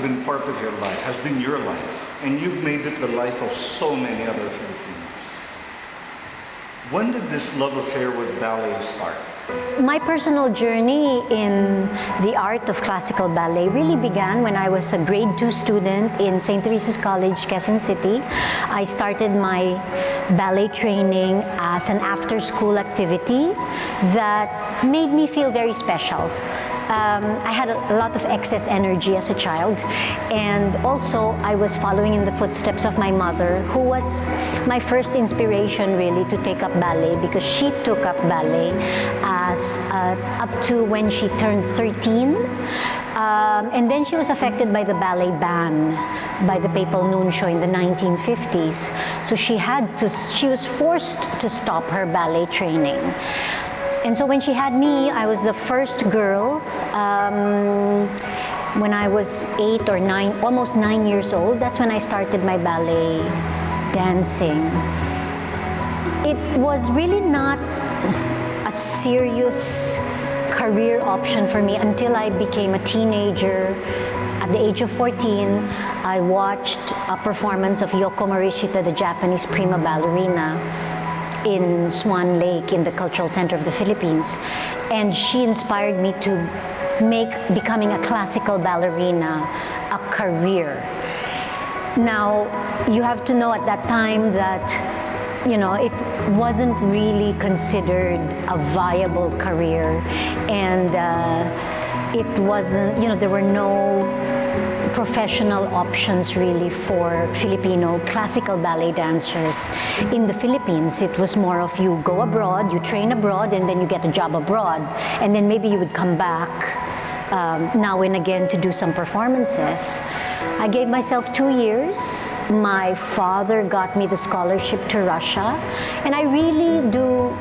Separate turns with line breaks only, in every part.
been part of your life, has been your life, and you've made it the life of so many other Filipinos. When did this love affair with ballet start?
My personal journey in the art of classical ballet really began when I was a grade 2 student in St. Teresa's College, Quezon City. I started my ballet training as an after-school activity that made me feel very special. I had a lot of excess energy as a child, and also I was following in the footsteps of my mother, who was my first inspiration really to take up ballet, because she took up ballet as up to when she turned 13. And then she was affected by the ballet ban by the papal nuncio in the 1950s. So she was forced to stop her ballet training. And so when she had me, I was the first girl. When I was 8 or 9, almost 9 years old, that's when I started my ballet dancing. It was really not a serious career option for me until I became a teenager. At the age of 14, I watched a performance of Yoko Morishita, the Japanese prima ballerina, in Swan Lake in the Cultural Center of the Philippines. And she inspired me to make becoming a classical ballerina a career. Now, you have to know at that time that, you know, it wasn't really considered a viable career, and it wasn't, you know, there were no professional options really for Filipino classical ballet dancers in the Philippines. It was more of you go abroad, you train abroad, and then you get a job abroad, and then maybe you would come back now and again to do some performances. I gave myself 2 years. My father got me the scholarship to Russia, and I really do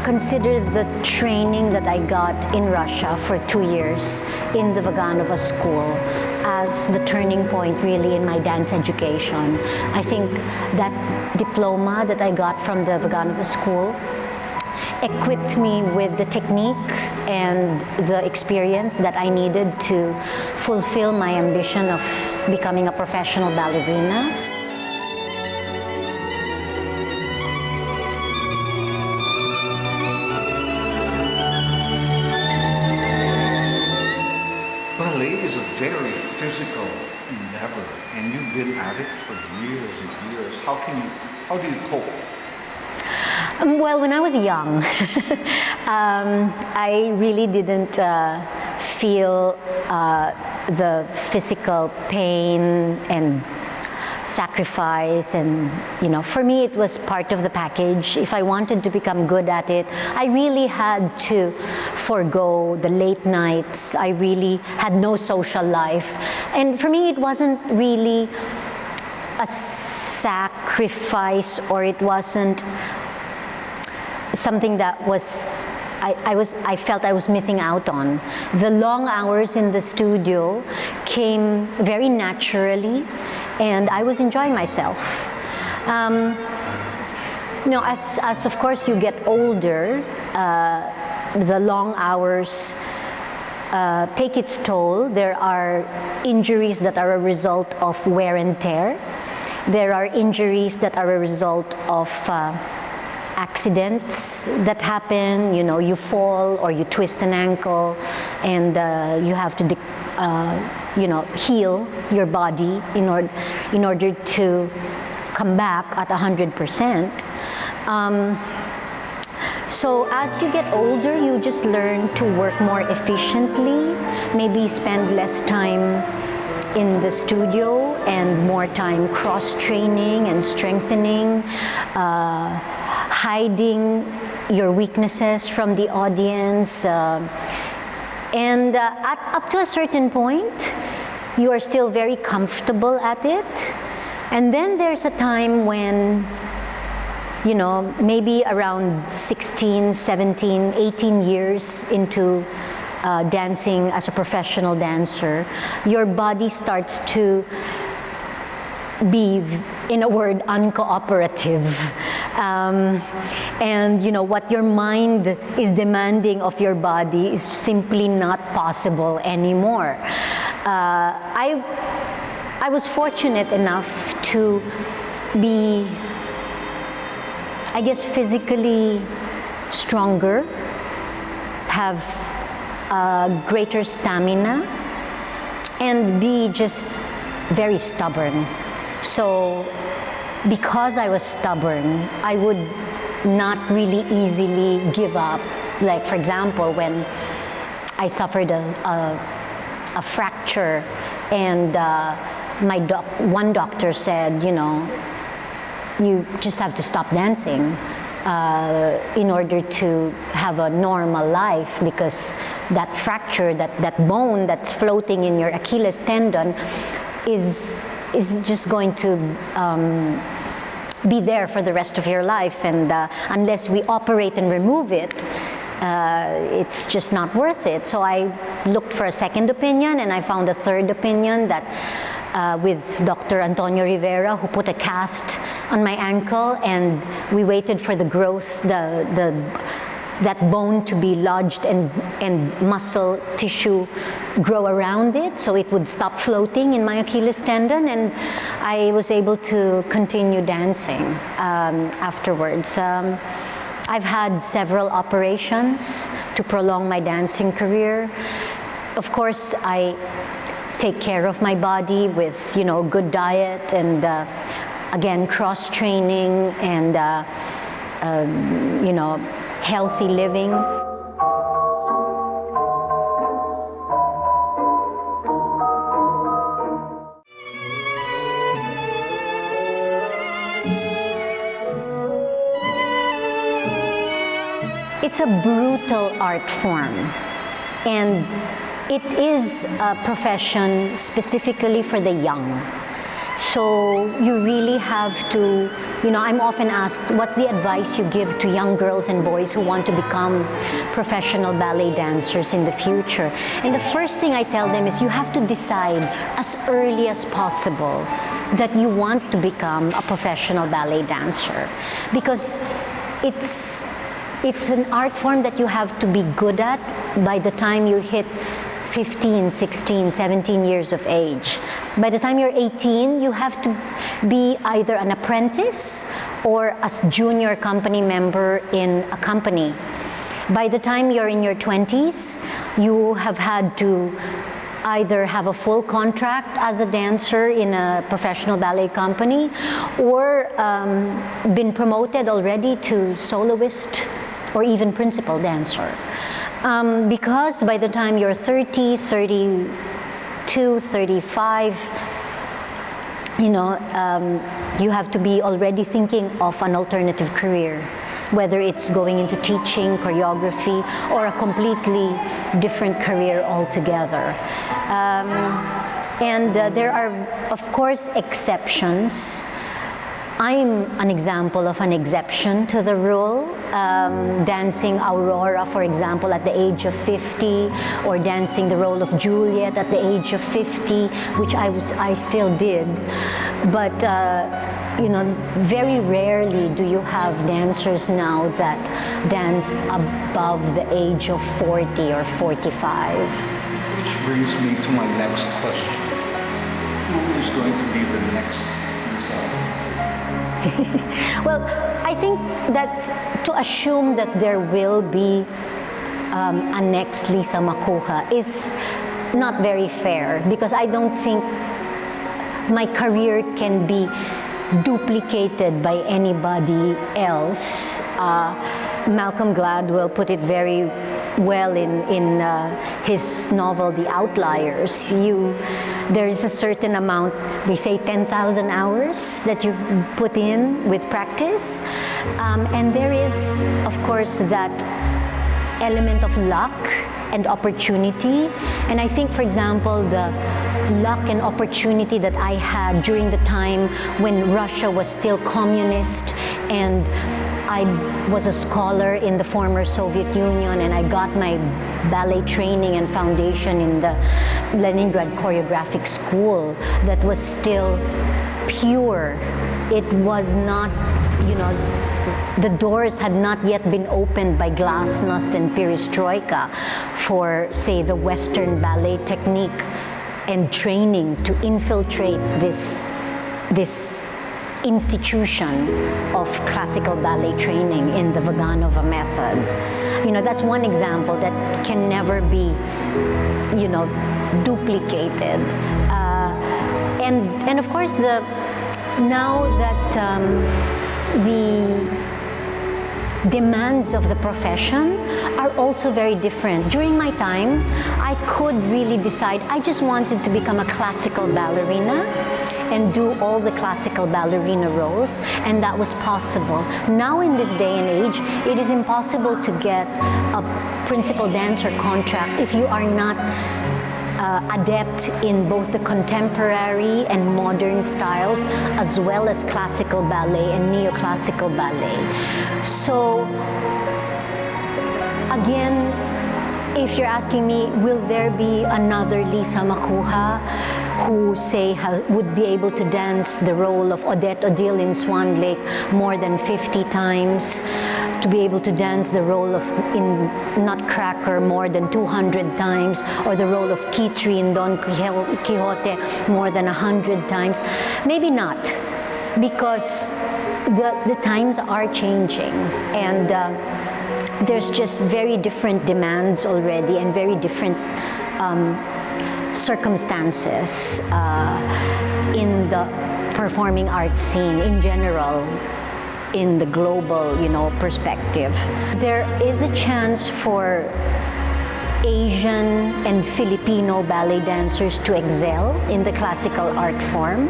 consider the training that I got in Russia for 2 years in the Vaganova school as the turning point really in my dance education. I think that diploma that I got from the Vaganova school equipped me with the technique and the experience that I needed to fulfill my ambition of becoming a professional ballerina.
Ballet is a very physical endeavor, and you've been at it for years and years. How do you cope?
Well, when I was young, I really didn't feel the physical pain and sacrifice, and you know, for me it was part of the package. If I wanted to become good at it, I really had to forego the late nights. I really had no social life, and for me it wasn't really a sacrifice, or it wasn't something that I felt I was missing out on. The long hours in the studio came very naturally, and I was enjoying myself. You know, as of course you get older, the long hours take its toll. There are injuries that are a result of wear and tear. There are injuries that are a result of accidents that happen. You know, you fall or you twist an ankle, and you have to you know, heal your body in order to come back at 100%. So as you get older, you just learn to work more efficiently, maybe spend less time in the studio and more time cross-training and strengthening, hiding your weaknesses from the audience. And up to a certain point, you are still very comfortable at it. And then there's a time when, you know, maybe around 16, 17, 18 years into dancing as a professional dancer, your body starts to be, in a word, uncooperative. And what your mind is demanding of your body is simply not possible anymore. I was fortunate enough to be, I guess, physically stronger, have greater stamina, and be just very stubborn. So because I was stubborn, I would not really easily give up. Like, for example, when I suffered a fracture, and one doctor said, you just have to stop dancing in order to have a normal life, because that fracture, that bone that's floating in your Achilles tendon is just going to be there for the rest of your life, and unless we operate and remove it, it's just not worth it. So I looked for a second opinion, and I found a third opinion that with Dr. Antonio Rivera, who put a cast on my ankle, and we waited for the growth, that bone to be lodged and muscle tissue grow around it, so it would stop floating in my Achilles tendon, and I was able to continue dancing afterwards. I've had several operations to prolong my dancing career. Of course, I take care of my body with, good diet and, again, cross-training and, healthy living. It's a brutal art form, and it is a profession specifically for the young. So you really have to, I'm often asked, what's the advice you give to young girls and boys who want to become professional ballet dancers in the future? And the first thing I tell them is you have to decide as early as possible that you want to become a professional ballet dancer, because it's an art form that you have to be good at by the time you hit 15, 16, 17 years of age. By the time you're 18, you have to be either an apprentice or a junior company member in a company. By the time you're in your 20s, you have had to either have a full contract as a dancer in a professional ballet company, or been promoted already to soloist or even principal dancer. Because by the time you're 30, 32, 35, you have to be already thinking of an alternative career, whether it's going into teaching, choreography, or a completely different career altogether. And there are, of course, exceptions. I'm an example of an exception to the rule, dancing Aurora, for example, at the age of 50, or dancing the role of Juliet at the age of 50, which I still did. But very rarely do you have dancers now that dance above the age of 40 or 45.
Which brings me to my next question. Who is going to be the next
Well, I think that to assume that there will be a next Lisa Macuja is not very fair, because I don't think my career can be duplicated by anybody else. Malcolm Gladwell put it very well in his novel, The Outliers. There is a certain amount, they say 10,000 hours that you put in with practice. And there is, of course, that element of luck and opportunity. And I think, for example, the luck and opportunity that I had during the time when Russia was still communist, and I was a scholar in the former Soviet Union, and I got my ballet training and foundation in the Leningrad Choreographic School that was still pure. It was not, the doors had not yet been opened by glasnost and perestroika for, say, the Western ballet technique and training to infiltrate this institution of classical ballet training in the Vaganova method. That's one example that can never be, duplicated. And of course, now that the demands of the profession are also very different. During my time, I could really decide I just wanted to become a classical ballerina and do all the classical ballerina roles, and that was possible. Now in this day and age, it is impossible to get a principal dancer contract if you are not adept in both the contemporary and modern styles, as well as classical ballet and neoclassical ballet. So again, if you're asking me, will there be another Lisa Macuja who, say, would be able to dance the role of Odette Odile in Swan Lake more than 50 times, to be able to dance the role of in Nutcracker more than 200 times, or the role of Kitri in Don Quixote more than 100 times? Maybe not, because the times are changing, and there's just very different demands already and very different circumstances in the performing arts scene in general, in the global, perspective. There is a chance for Asian and Filipino ballet dancers to excel in the classical art form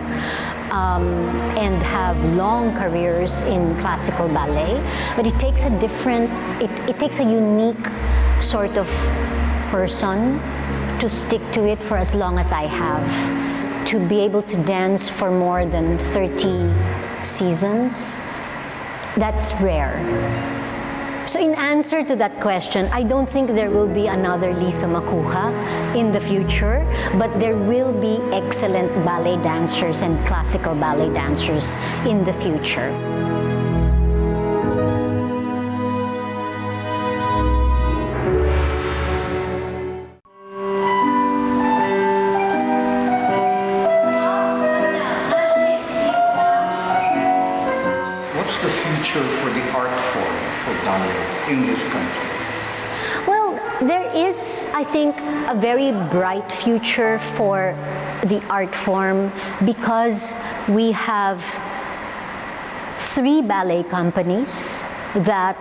and have long careers in classical ballet, but it takes it takes a unique sort of person to stick to it for as long as I have. To be able to dance for more than 30 seasons, that's rare. So in answer to that question, I don't think there will be another Lisa Macuja in the future, but there will be excellent ballet dancers and classical ballet dancers in the future.
What's the future for the art form for ballet in this country?
Well, there is, I think, a very bright future for the art form because we have 3 ballet companies that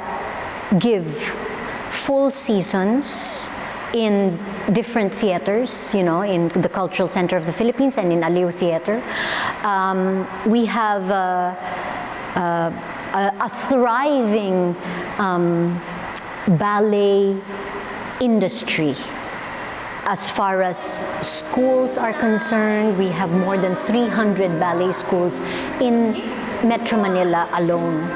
give full seasons in different theaters, in the Cultural Center of the Philippines and in Aliw Theater. We have a thriving ballet industry. As far as schools are concerned, we have more than 300 ballet schools in Metro Manila alone.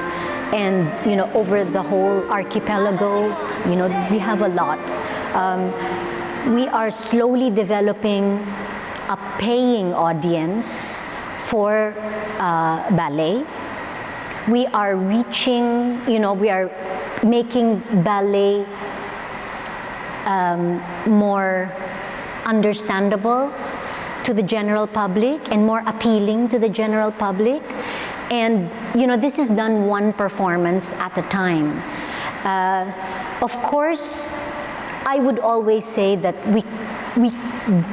And over the whole archipelago, we have a lot. We are slowly developing a paying audience for ballet. We are reaching, we are making ballet more understandable to the general public and more appealing to the general public. And, this is done one performance at a time. Of course, I would always say that we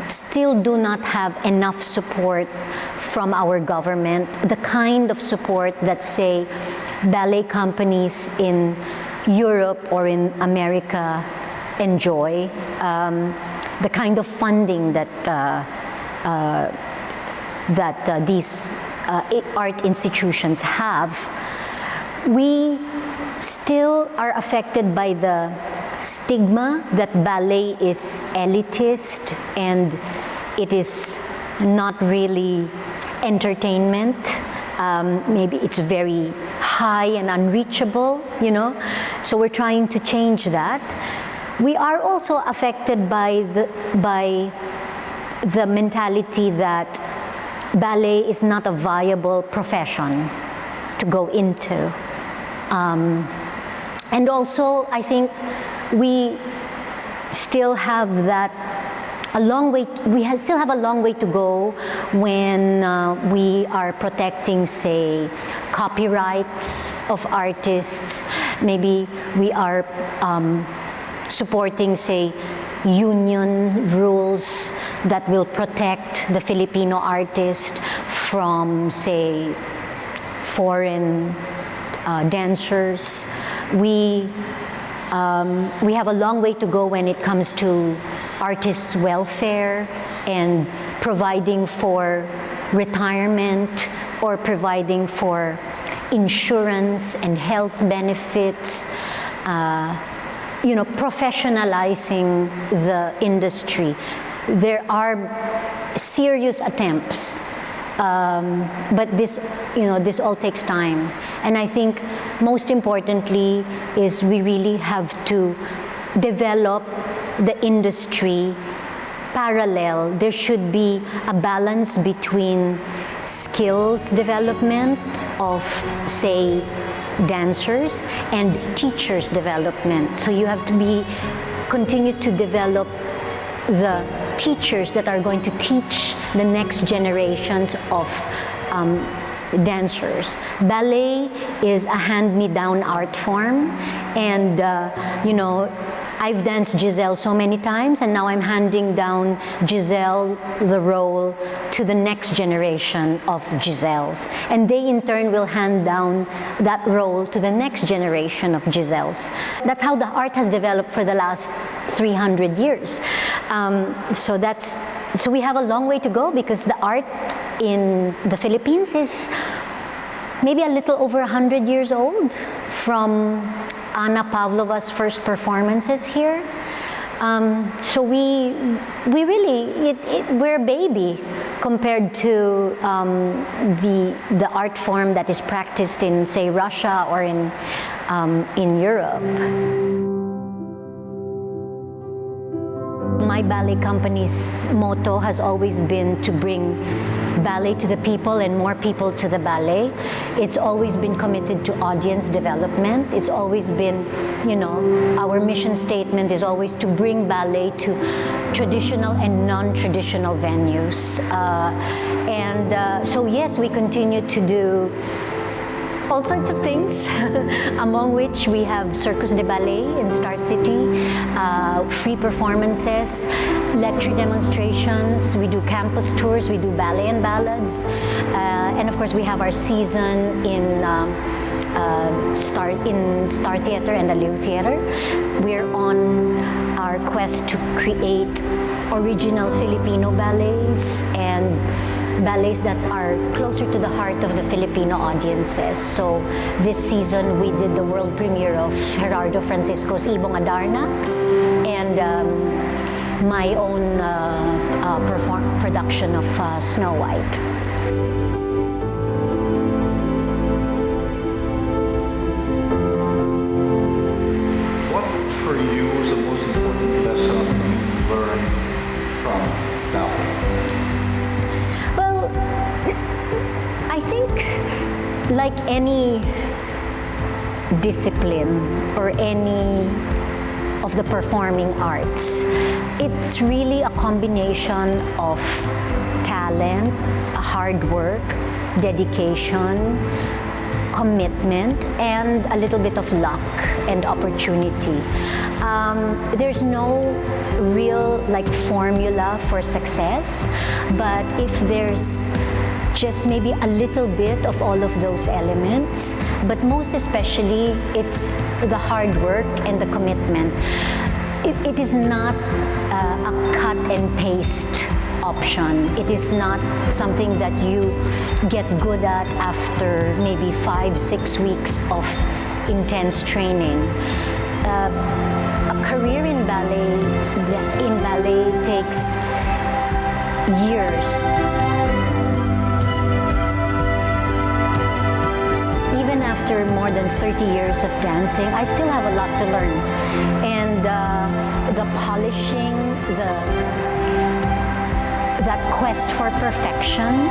still do not have enough support from our government, the kind of support that, say, ballet companies in Europe or in America enjoy, the kind of funding that these art institutions have. We still are affected by the stigma that ballet is elitist and it is not really entertainment. Maybe it's very high and unreachable, So we're trying to change that. We are also affected by the mentality that ballet is not a viable profession to go into. And also, I think we still have still have a long way to go when we are protecting, say, copyrights of artists. Maybe we are supporting, say, union rules that will protect the Filipino artist from, say, foreign dancers. We have a long way to go when it comes to artists' welfare and providing for retirement or providing for insurance and health benefits, professionalizing the industry. There are serious attempts, but this all takes time. And I think most importantly is we really have to develop the industry parallel. There should be a balance between skills development of, say, dancers and teachers development. So you have to continue to develop the teachers that are going to teach the next generations of dancers. Ballet is a hand-me-down art form, and I've danced Giselle so many times, and now I'm handing down Giselle the role to the next generation of Giselles. And they in turn will hand down that role to the next generation of Giselles. That's how the art has developed for the last 300 years. So we have a long way to go, because the art in the Philippines is maybe a little over 100 years old, from Anna Pavlova's first performances here. So we're a baby compared to the art form that is practiced in, say, Russia or in Europe. My ballet company's motto has always been to bring ballet to the people and more people to the ballet. It's always been committed to audience development. It's always been, our mission statement is always to bring ballet to traditional and non-traditional venues. So yes, we continue to do all sorts of things, among which we have Circus de Ballet in Star City, free performances, lecture demonstrations, we do campus tours, we do ballet and ballads, and of course we have our season in Star Theater and Aliw Theater. We're on our quest to create original Filipino ballets and ballets that are closer to the heart of the Filipino audiences. So this season we did the world premiere of Gerardo Francisco's Ibong Adarna, and my own production of Snow White.
What for you was the most important lesson you learned from ballet?
Well, I think like any discipline or any of the performing arts, it's really a combination of talent, hard work, dedication, commitment, and a little bit of luck and opportunity. There's no real formula for success, but if there's just maybe a little bit of all of those elements, but most especially it's the hard work and the commitment. It is not a cut and paste option. It is not something that you get good at after maybe 5-6 weeks of intense training. A career in ballet takes years. Even after more than 30 years of dancing, I still have a lot to learn. And the polishing, that quest for perfection,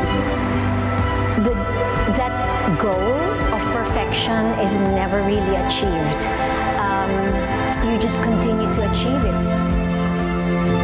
that goal of perfection is never really achieved. You just continue to achieve it.